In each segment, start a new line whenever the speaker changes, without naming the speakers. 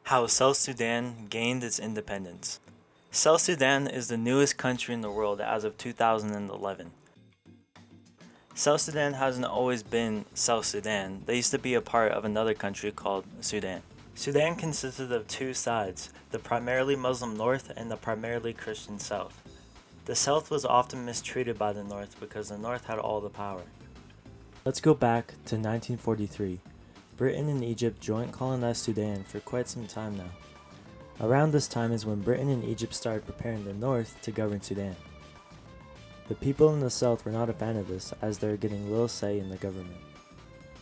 How South Sudan gained its independence. South Sudan is the newest country in the world as of 2011. South Sudan hasn't always been South Sudan. They used to be a part of another country called Sudan. Sudan consisted of two sides, the primarily Muslim North and the primarily Christian South. The South was often mistreated by the North because the North had all the power. Let's go back to 1943. Britain and Egypt joint colonized Sudan for quite some time now. Around this time is when Britain and Egypt started preparing the North to govern Sudan. The people in the South were not a fan of this, as they were getting little say in the government.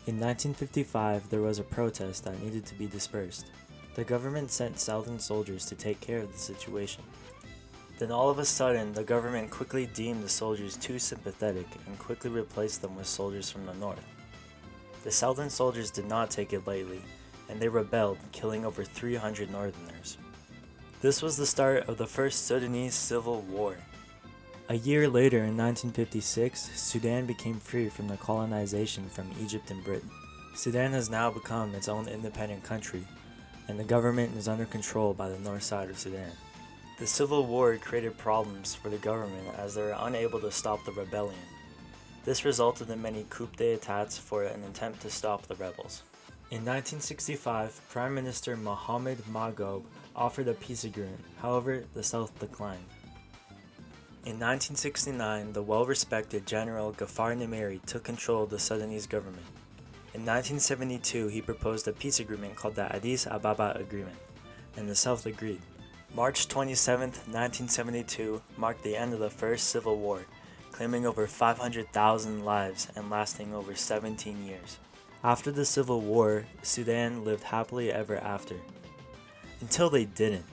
In 1955, there was a protest that needed to be dispersed. The government sent Southern soldiers to take care of the situation. Then all of a sudden, the government quickly deemed the soldiers too sympathetic and quickly replaced them with soldiers from the North. The Southern soldiers did not take it lightly, and they rebelled, killing over 300 Northerners. This was the start of the First Sudanese Civil War. A year later, in 1956, Sudan became free from the colonization from Egypt and Britain. Sudan has now become its own independent country, and the government is under control by the north side of Sudan. The Civil War created problems for the government as they were unable to stop the rebellion. This resulted in many coup d'etats for an attempt to stop the rebels. In 1965, Prime Minister Mohamed Magob offered a peace agreement, however, the South declined. In 1969, the well-respected General Ghaffar Nimeri took control of the Sudanese government. In 1972, he proposed a peace agreement called the Addis Ababa Agreement, and the South agreed. March 27, 1972 marked the end of the First Civil War, claiming over 500,000 lives and lasting over 17 years. After the Civil War, Sudan lived happily ever after. Until they didn't.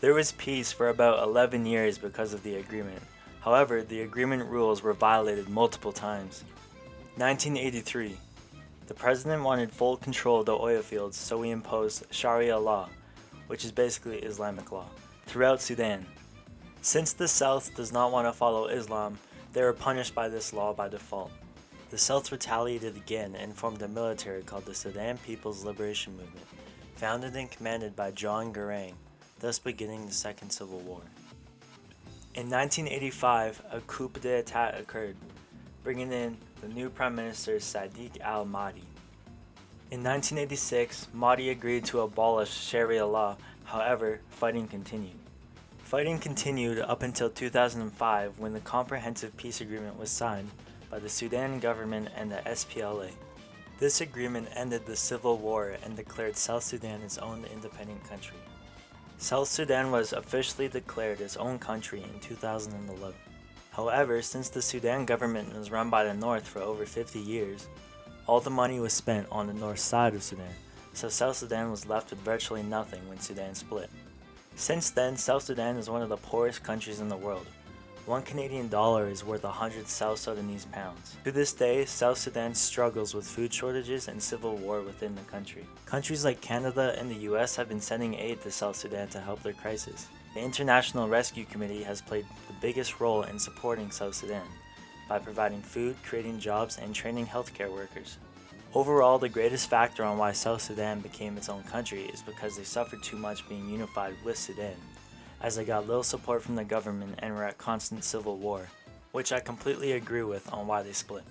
There was peace for about 11 years because of the agreement. However, the agreement rules were violated multiple times. 1983. The president wanted full control of the oil fields, so he imposed Sharia law, which is basically Islamic law, throughout Sudan. Since the South does not want to follow Islam, they were punished by this law by default. The South retaliated again and formed a military called the Sudan People's Liberation Movement, founded and commanded by John Garang, thus beginning the Second Civil War. In 1985, a coup d'etat occurred, bringing in the new Prime Minister Sadiq al-Mahdi. In 1986, Mahdi agreed to abolish Sharia law, however, fighting continued. Fighting continued up until 2005 when the Comprehensive Peace Agreement was signed by the Sudan government and the SPLA. This agreement ended the Civil War and declared South Sudan its own independent country. South Sudan was officially declared its own country in 2011. However, since the Sudan government was run by the North for over 50 years, all the money was spent on the north side of Sudan, so South Sudan was left with virtually nothing when Sudan split. Since then, South Sudan is one of the poorest countries in the world. $1 Canadian is worth 100 South Sudanese pounds. To this day, South Sudan struggles with food shortages and civil war within the country. Countries like Canada and the US have been sending aid to South Sudan to help their crisis. The International Rescue Committee has played the biggest role in supporting South Sudan by providing food, creating jobs, and training healthcare workers. Overall, the greatest factor on why South Sudan became its own country is because they suffered too much being unified with Sudan, as they got little support from the government and were at constant civil war, which I completely agree with on why they split.